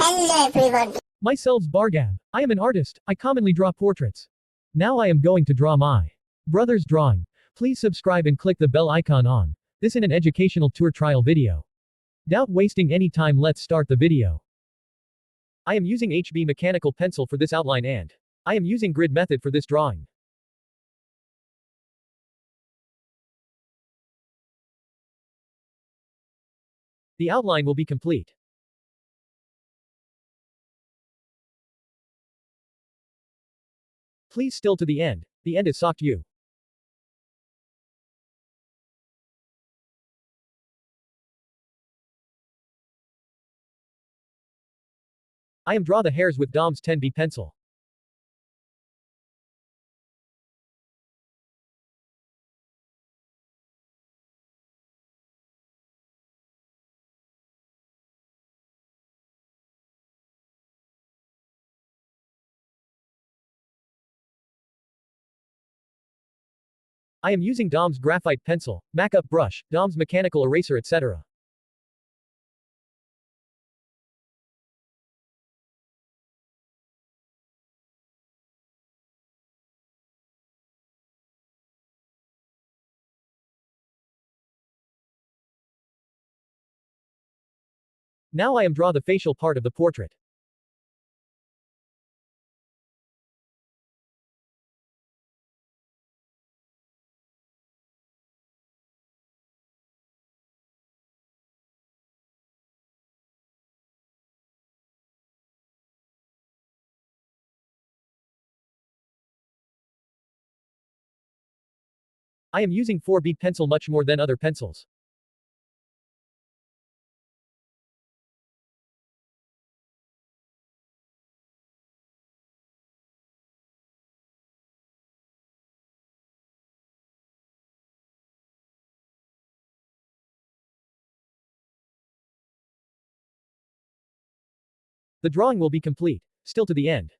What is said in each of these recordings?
Hello everyone. Myself's Bargab. I am an artist. I commonly draw portraits. Now I am going to draw my brother's drawing. Please subscribe and click the bell icon on. This in an educational tour trial video. Without wasting any time, let's start the video. I am using HB mechanical pencil for this outline and I am using grid method for this drawing. The outline will be complete. Please still to the end. The end is socked you. I am draw the hairs with Dom's 10B pencil. I am using Dom's graphite pencil, Mac-up brush, Dom's mechanical eraser, etc. Now I am draw the facial part of the portrait. I am using 4B pencil much more than other pencils. The drawing will be complete, still to the end.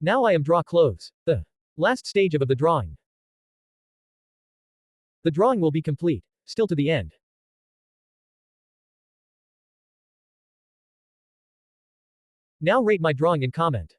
Now I am draw close, the last stage of the drawing. The drawing will be complete, still to the end. Now rate my drawing and comment.